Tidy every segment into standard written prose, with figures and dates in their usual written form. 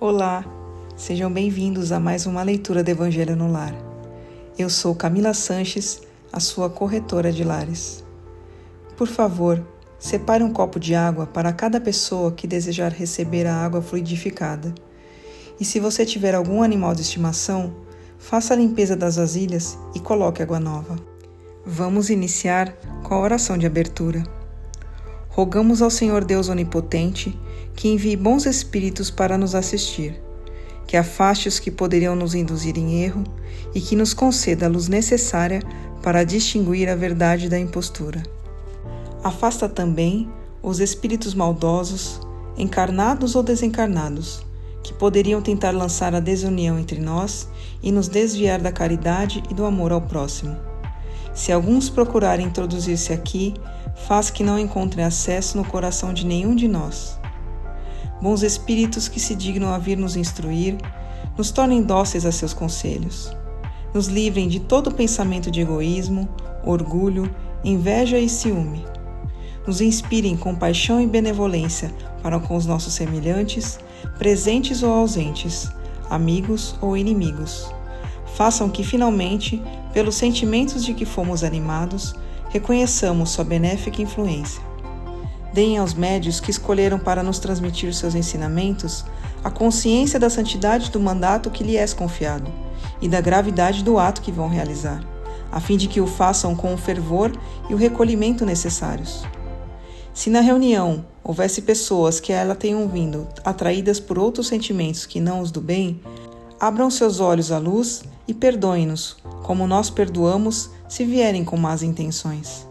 Olá, sejam bem-vindos a mais uma leitura do Evangelho no Lar. Eu sou Camila Sanches, a sua corretora de lares. Por favor, separe um copo de água para cada pessoa que desejar receber a água fluidificada. E se você tiver algum animal de estimação, faça a limpeza das vasilhas e coloque água nova. Vamos iniciar com a oração de abertura. Rogamos ao Senhor Deus Onipotente que envie bons espíritos para nos assistir, que afaste os que poderiam nos induzir em erro e que nos conceda a luz necessária para distinguir a verdade da impostura. Afasta também os espíritos maldosos, encarnados ou desencarnados, que poderiam tentar lançar a desunião entre nós e nos desviar da caridade e do amor ao próximo. Se alguns procurarem introduzir-se aqui, faz que não encontrem acesso no coração de nenhum de nós. Bons espíritos que se dignam a vir nos instruir, nos tornem dóceis a seus conselhos. Nos livrem de todo pensamento de egoísmo, orgulho, inveja e ciúme. Nos inspirem compaixão e benevolência para com os nossos semelhantes, presentes ou ausentes, amigos ou inimigos. Façam que, finalmente, pelos sentimentos de que fomos animados, reconheçamos sua benéfica influência. Deem aos médios que escolheram para nos transmitir seus ensinamentos a consciência da santidade do mandato que lhe é confiado e da gravidade do ato que vão realizar, a fim de que o façam com o fervor e o recolhimento necessários. Se na reunião houvesse pessoas que a ela tenham vindo atraídas por outros sentimentos que não os do bem, abram seus olhos à luz e perdoem-nos, como nós perdoamos se vierem com más intenções.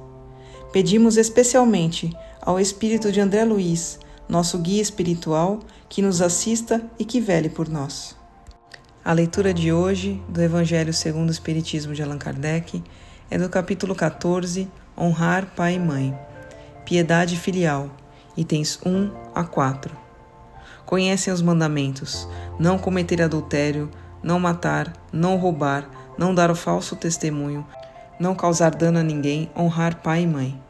Pedimos especialmente ao espírito de André Luiz, nosso guia espiritual, que nos assista e que vele por nós. A leitura de hoje do Evangelho segundo o Espiritismo de Allan Kardec é do capítulo 14, Honrar Pai e Mãe, Piedade Filial, itens 1 a 4. Conhecem os mandamentos: não cometer adultério, não matar, não roubar, não dar o falso testemunho, não causar dano a ninguém, honrar pai e mãe.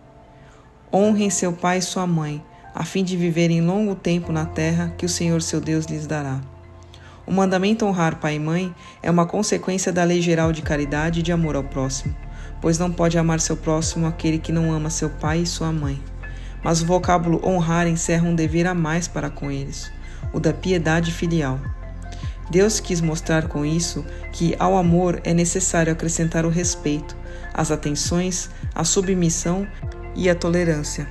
Honrem seu pai e sua mãe, a fim de viverem longo tempo na terra que o Senhor seu Deus lhes dará. O mandamento honrar pai e mãe é uma consequência da lei geral de caridade e de amor ao próximo, pois não pode amar seu próximo aquele que não ama seu pai e sua mãe. Mas o vocábulo honrar encerra um dever a mais para com eles, o da piedade filial. Deus quis mostrar com isso que ao amor é necessário acrescentar o respeito, as atenções, a submissão e a tolerância,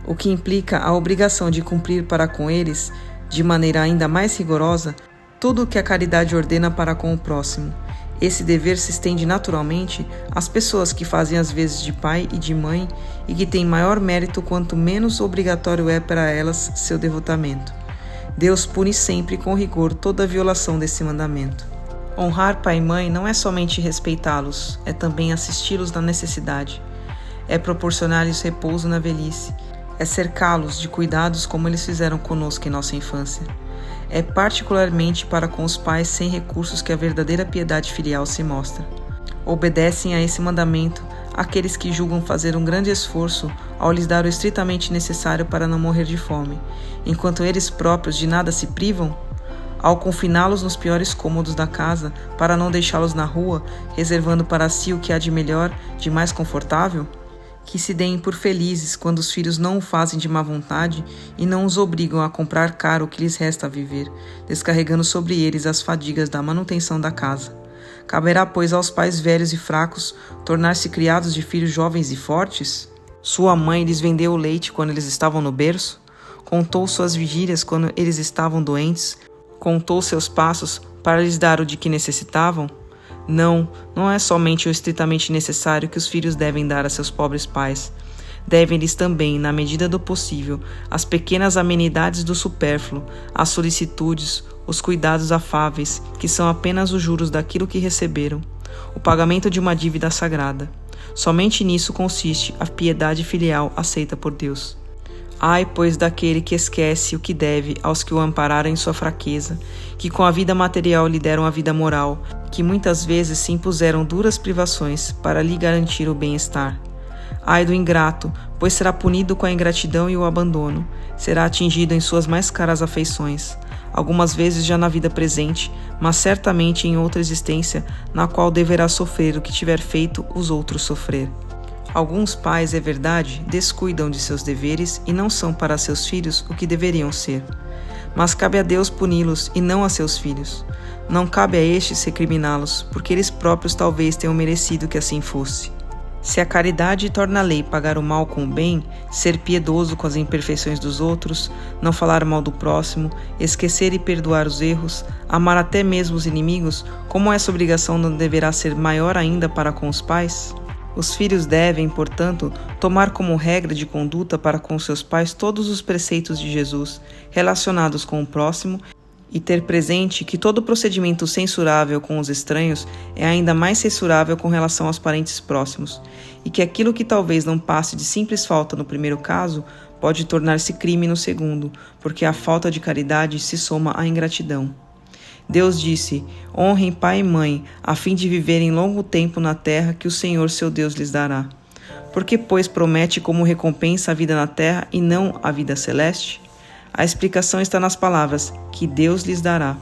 o que implica a obrigação de cumprir para com eles, de maneira ainda mais rigorosa, tudo o que a caridade ordena para com o próximo. Esse dever se estende naturalmente às pessoas que fazem as vezes de pai e de mãe e que têm maior mérito quanto menos obrigatório é para elas seu devotamento. Deus pune sempre com rigor toda violação desse mandamento. Honrar pai e mãe não é somente respeitá-los, é também assisti-los na necessidade. É proporcionar-lhes repouso na velhice. É cercá-los de cuidados como eles fizeram conosco em nossa infância. É particularmente para com os pais sem recursos que a verdadeira piedade filial se mostra. Obedecem a esse mandamento aqueles que julgam fazer um grande esforço ao lhes dar o estritamente necessário para não morrer de fome, enquanto eles próprios de nada se privam, ao confiná-los nos piores cômodos da casa para não deixá-los na rua, reservando para si o que há de melhor, de mais confortável? Que se deem por felizes quando os filhos não o fazem de má vontade e não os obrigam a comprar caro o que lhes resta a viver, descarregando sobre eles as fadigas da manutenção da casa. Caberá, pois, aos pais velhos e fracos tornar-se criados de filhos jovens e fortes? Sua mãe lhes vendeu o leite quando eles estavam no berço? Contou suas vigílias quando eles estavam doentes? Contou seus passos para lhes dar o de que necessitavam? Não é somente o estritamente necessário que os filhos devem dar a seus pobres pais. Devem-lhes também, na medida do possível, as pequenas amenidades do supérfluo, as solicitudes, os cuidados afáveis, que são apenas os juros daquilo que receberam, o pagamento de uma dívida sagrada. Somente nisso consiste a piedade filial aceita por Deus. Ai, pois, daquele que esquece o que deve aos que o ampararam em sua fraqueza, que com a vida material lhe deram a vida moral, que muitas vezes se impuseram duras privações para lhe garantir o bem-estar. Ai do ingrato, pois será punido com a ingratidão e o abandono, será atingido em suas mais caras afeições. algumas vezes já na vida presente, mas certamente em outra existência, na qual deverá sofrer o que tiver feito os outros sofrer. Alguns pais, é verdade, descuidam de seus deveres e não são para seus filhos o que deveriam ser. Mas cabe a Deus puni-los e não a seus filhos. Não cabe a estes recriminá-los, porque eles próprios talvez tenham merecido que assim fosse. Se a caridade torna a lei pagar o mal com o bem, ser piedoso com as imperfeições dos outros, não falar mal do próximo, esquecer e perdoar os erros, amar até mesmo os inimigos, como essa obrigação não deverá ser maior ainda para com os pais? Os filhos devem, portanto, tomar como regra de conduta para com seus pais todos os preceitos de Jesus relacionados com o próximo e ter presente que todo procedimento censurável com os estranhos é ainda mais censurável com relação aos parentes próximos, e que aquilo que talvez não passe de simples falta no primeiro caso pode tornar-se crime no segundo, porque a falta de caridade se soma à ingratidão. Deus disse: honrem pai e mãe, a fim de viverem longo tempo na terra que o Senhor seu Deus lhes dará. Porque, pois, promete como recompensa a vida na terra e não a vida celeste? A explicação está nas palavras, que Deus lhes dará,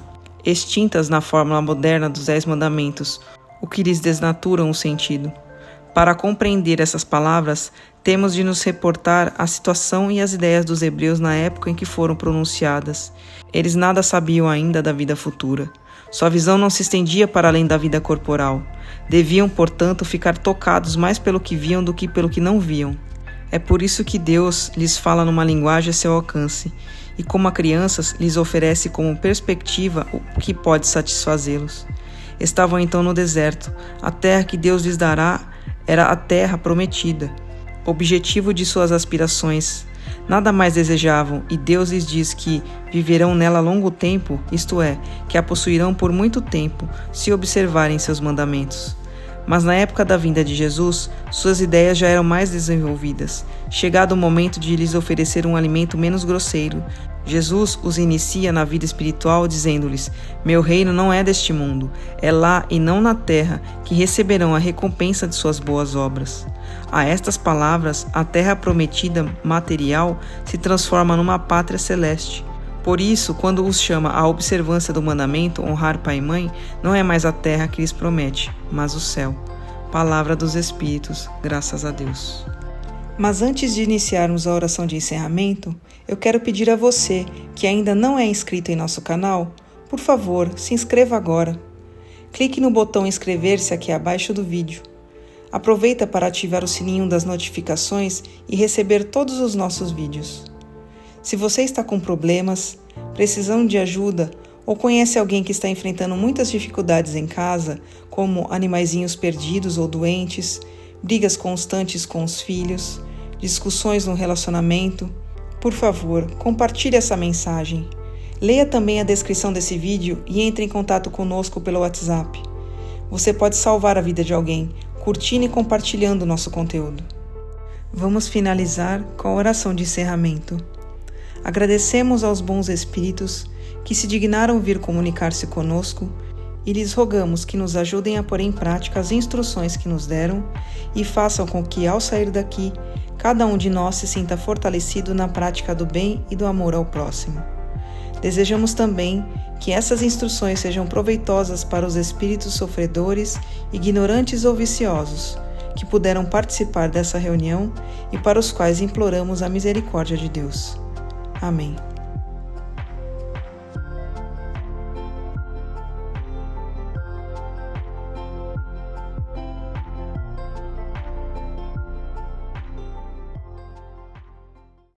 extintas na fórmula moderna dos 10 mandamentos, o que lhes desnaturam o sentido. Para compreender essas palavras, temos de nos reportar à situação e às ideias dos hebreus na época em que foram pronunciadas. Eles nada sabiam ainda da vida futura. Sua visão não se estendia para além da vida corporal. Deviam, portanto, ficar tocados mais pelo que viam do que pelo que não viam. É por isso que Deus lhes fala numa linguagem a seu alcance, e como a crianças lhes oferece como perspectiva o que pode satisfazê-los. Estavam então no deserto. A terra que Deus lhes dará era a terra prometida, objetivo de suas aspirações. Nada mais desejavam, e Deus lhes diz que viverão nela longo tempo, isto é, que a possuirão por muito tempo, se observarem seus mandamentos. Mas na época da vinda de Jesus, suas ideias já eram mais desenvolvidas. Chegado o momento de lhes oferecer um alimento menos grosseiro, Jesus os inicia na vida espiritual dizendo-lhes: meu reino não é deste mundo, é lá e não na terra que receberão a recompensa de suas boas obras. A estas palavras, a terra prometida material se transforma numa pátria celeste. Por isso, quando os chama à observância do mandamento, honrar pai e mãe, não é mais a terra que lhes promete, mas o céu. Palavra dos Espíritos, graças a Deus. Mas antes de iniciarmos a oração de encerramento, eu quero pedir a você, que ainda não é inscrito em nosso canal, por favor, se inscreva agora. Clique no botão inscrever-se aqui abaixo do vídeo. Aproveita para ativar o sininho das notificações e receber todos os nossos vídeos. Se você está com problemas, precisando de ajuda ou conhece alguém que está enfrentando muitas dificuldades em casa, como animaizinhos perdidos ou doentes, brigas constantes com os filhos, discussões no relacionamento, por favor, compartilhe essa mensagem. Leia também a descrição desse vídeo e entre em contato conosco pelo WhatsApp. Você pode salvar a vida de alguém, curtindo e compartilhando o nosso conteúdo. Vamos finalizar com a oração de encerramento. Agradecemos aos bons espíritos que se dignaram vir comunicar-se conosco e lhes rogamos que nos ajudem a pôr em prática as instruções que nos deram e façam com que, ao sair daqui, cada um de nós se sinta fortalecido na prática do bem e do amor ao próximo. Desejamos também que essas instruções sejam proveitosas para os espíritos sofredores, ignorantes ou viciosos, que puderam participar dessa reunião e para os quais imploramos a misericórdia de Deus. Amém.